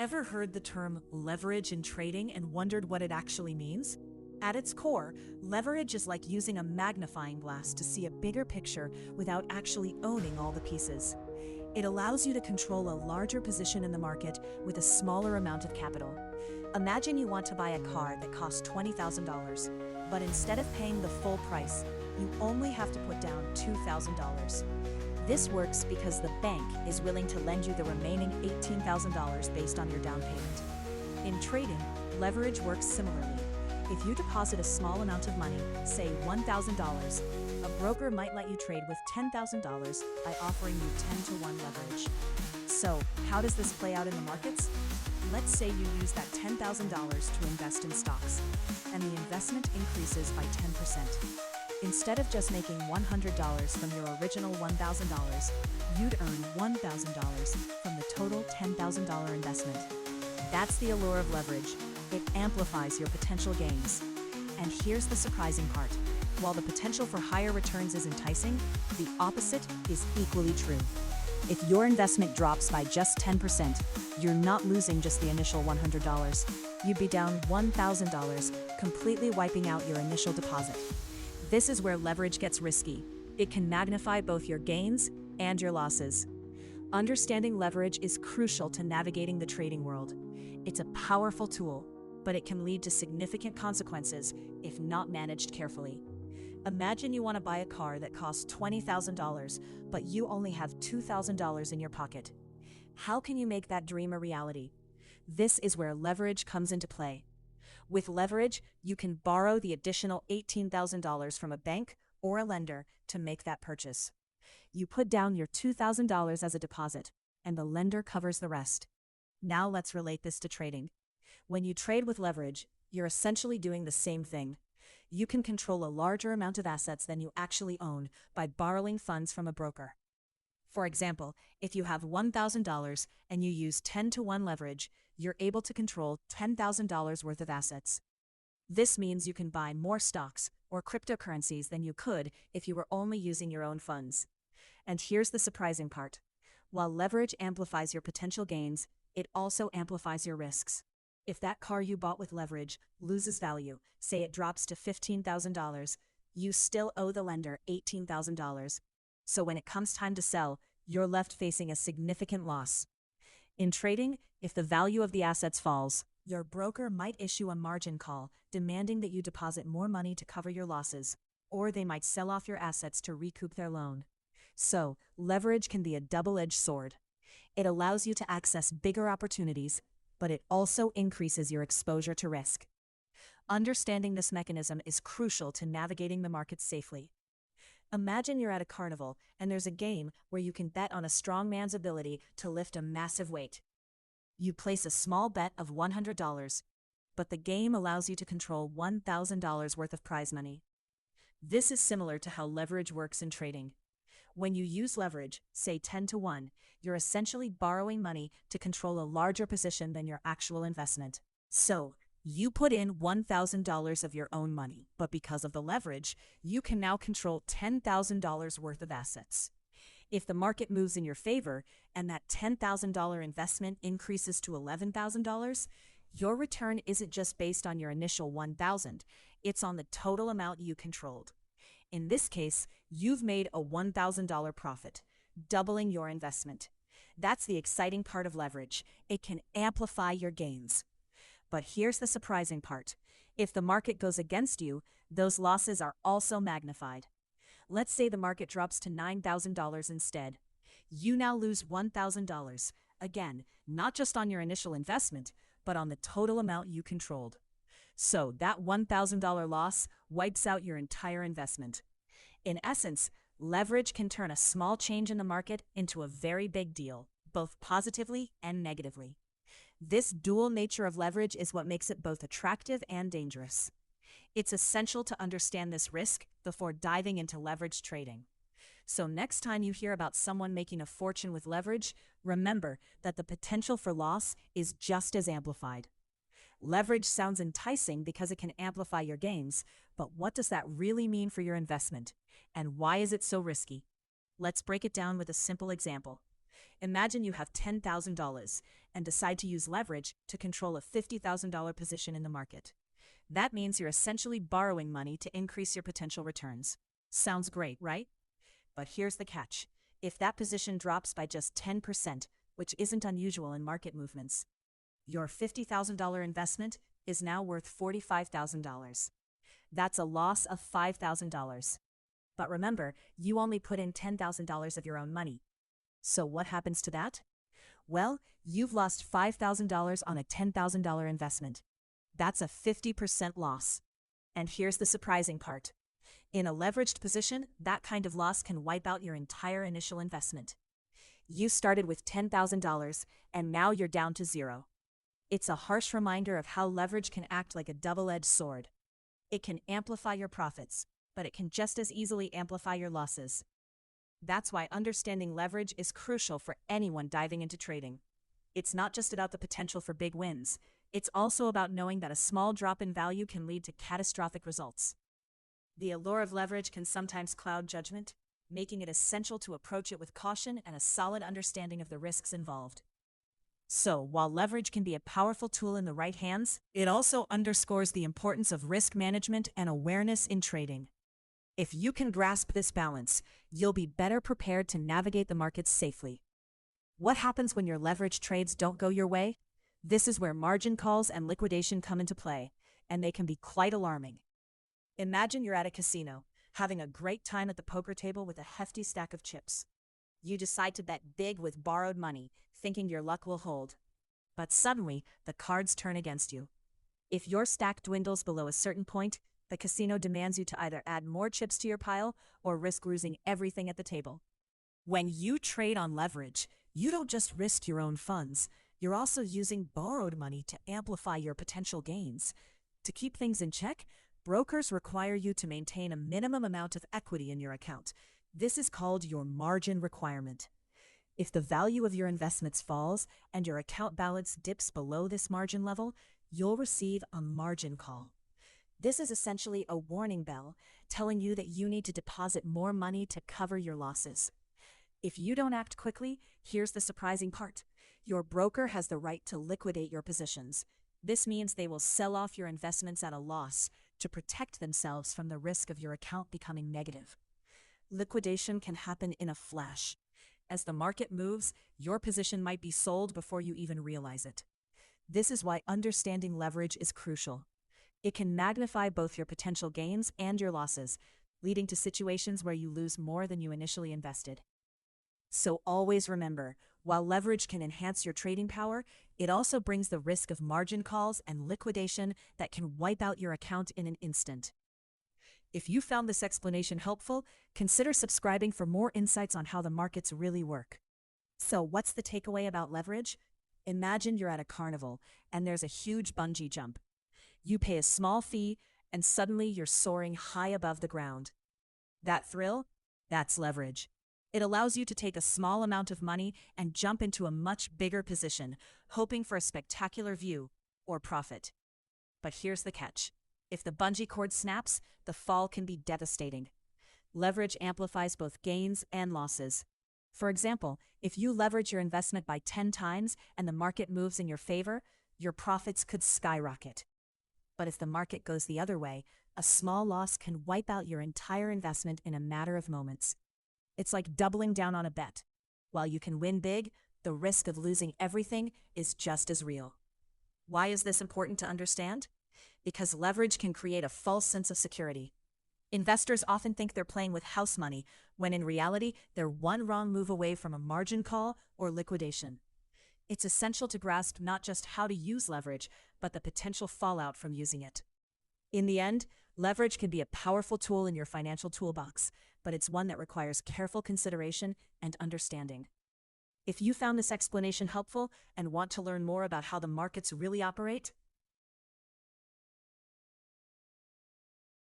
Ever heard the term leverage in trading and wondered what it actually means? At its core, leverage is like using a magnifying glass to see a bigger picture without actually owning all the pieces. It allows you to control a larger position in the market with a smaller amount of capital. Imagine you want to buy a car that costs $20,000, but instead of paying the full price, you only have to put down $2,000. This works because the bank is willing to lend you the remaining $18,000 based on your down payment. In trading, leverage works similarly. If you deposit a small amount of money, say $1,000, a broker might let you trade with $10,000 by offering you 10-to-1 leverage. So, how does this play out in the markets? Let's say you use that $10,000 to invest in stocks, and the investment increases by 10%. Instead of just making $100 from your original $1,000, you'd earn $1,000 from the total $10,000 investment. That's the allure of leverage. It amplifies your potential gains. And here's the surprising part. While the potential for higher returns is enticing, the opposite is equally true. If your investment drops by just 10%, you're not losing just the initial $100. You'd be down $1,000, completely wiping out your initial deposit. This is where leverage gets risky. It can magnify both your gains and your losses. Understanding leverage is crucial to navigating the trading world. It's a powerful tool, but it can lead to significant consequences if not managed carefully. Imagine you want to buy a car that costs $20,000, but you only have $2,000 in your pocket. How can you make that dream a reality? This is where leverage comes into play. With leverage, you can borrow the additional $18,000 from a bank or a lender to make that purchase. You put down your $2,000 as a deposit, and the lender covers the rest. Now let's relate this to trading. When you trade with leverage, you're essentially doing the same thing. You can control a larger amount of assets than you actually own by borrowing funds from a broker. For example, if you have $1,000 and you use 10-to-1 leverage, you're able to control $10,000 worth of assets. This means you can buy more stocks or cryptocurrencies than you could if you were only using your own funds. And here's the surprising part. While leverage amplifies your potential gains, it also amplifies your risks. If that car you bought with leverage loses value, say it drops to $15,000, you still owe the lender $18,000. So when it comes time to sell, you're left facing a significant loss. In trading, if the value of the assets falls, your broker might issue a margin call demanding that you deposit more money to cover your losses, or they might sell off your assets to recoup their loan. So, leverage can be a double-edged sword. It allows you to access bigger opportunities, but it also increases your exposure to risk. Understanding this mechanism is crucial to navigating the market safely. Imagine you're at a carnival and there's a game where you can bet on a strong man's ability to lift a massive weight. You place a small bet of $100, but the game allows you to control $1,000 worth of prize money. This is similar to how leverage works in trading. When you use leverage, say 10-to-1, you're essentially borrowing money to control a larger position than your actual investment. So, you put in $1,000 of your own money, but because of the leverage, you can now control $10,000 worth of assets. If the market moves in your favor and that $10,000 investment increases to $11,000, your return isn't just based on your initial $1,000, it's on the total amount you controlled. In this case, you've made a $1,000 profit, doubling your investment. That's the exciting part of leverage. It can amplify your gains. But here's the surprising part. If the market goes against you, those losses are also magnified. Let's say the market drops to $9,000 instead. You now lose $1,000, again, not just on your initial investment, but on the total amount you controlled. So that $1,000 loss wipes out your entire investment. In essence, leverage can turn a small change in the market into a very big deal, both positively and negatively. This dual nature of leverage is what makes it both attractive and dangerous. It's essential to understand this risk before diving into leverage trading. So next time you hear about someone making a fortune with leverage, remember that the potential for loss is just as amplified. Leverage sounds enticing because it can amplify your gains, but what does that really mean for your investment? And why is it so risky? Let's break it down with a simple example. Imagine you have $10,000 and decide to use leverage to control a $50,000 position in the market. That means you're essentially borrowing money to increase your potential returns. Sounds great, right? But here's the catch. If that position drops by just 10%, which isn't unusual in market movements, your $50,000 investment is now worth $45,000. That's a loss of $5,000. But remember, you only put in $10,000 of your own money. So what happens to that? Well, you've lost $5,000 on a $10,000 investment. That's a 50% loss. And here's the surprising part. In a leveraged position, that kind of loss can wipe out your entire initial investment. You started with $10,000 and now you're down to zero. It's a harsh reminder of how leverage can act like a double-edged sword. It can amplify your profits, but it can just as easily amplify your losses. That's why understanding leverage is crucial for anyone diving into trading. It's not just about the potential for big wins. It's also about knowing that a small drop in value can lead to catastrophic results. The allure of leverage can sometimes cloud judgment, making it essential to approach it with caution and a solid understanding of the risks involved. So, while leverage can be a powerful tool in the right hands, it also underscores the importance of risk management and awareness in trading. If you can grasp this balance, you'll be better prepared to navigate the markets safely. What happens when your leverage trades don't go your way? This is where margin calls and liquidation come into play, and they can be quite alarming. Imagine you're at a casino, having a great time at the poker table with a hefty stack of chips. You decide to bet big with borrowed money, thinking your luck will hold. But suddenly, the cards turn against you. If your stack dwindles below a certain point, the casino demands you to either add more chips to your pile or risk losing everything at the table. When you trade on leverage, you don't just risk your own funds, you're also using borrowed money to amplify your potential gains. To keep things in check, brokers require you to maintain a minimum amount of equity in your account. This is called your margin requirement. If the value of your investments falls and your account balance dips below this margin level, you'll receive a margin call. This is essentially a warning bell telling you that you need to deposit more money to cover your losses. If you don't act quickly, here's the surprising part. Your broker has the right to liquidate your positions. This means they will sell off your investments at a loss to protect themselves from the risk of your account becoming negative. Liquidation can happen in a flash. As the market moves, your position might be sold before you even realize it. This is why understanding leverage is crucial. It can magnify both your potential gains and your losses, leading to situations where you lose more than you initially invested. So always remember, while leverage can enhance your trading power, it also brings the risk of margin calls and liquidation that can wipe out your account in an instant. If you found this explanation helpful, consider subscribing for more insights on how the markets really work. So what's the takeaway about leverage? Imagine you're at a carnival and there's a huge bungee jump. You pay a small fee and suddenly you're soaring high above the ground. That thrill? That's leverage. It allows you to take a small amount of money and jump into a much bigger position, hoping for a spectacular view or profit. But here's the catch. If the bungee cord snaps, the fall can be devastating. Leverage amplifies both gains and losses. For example, if you leverage your investment by 10 times and the market moves in your favor, your profits could skyrocket. But if the market goes the other way, a small loss can wipe out your entire investment in a matter of moments. It's like doubling down on a bet. While you can win big, the risk of losing everything is just as real. Why is this important to understand? Because leverage can create a false sense of security. Investors often think they're playing with house money, when in reality, they're one wrong move away from a margin call or liquidation. It's essential to grasp not just how to use leverage, but the potential fallout from using it. In the end, leverage can be a powerful tool in your financial toolbox, but it's one that requires careful consideration and understanding. If you found this explanation helpful and want to learn more about how the markets really operate,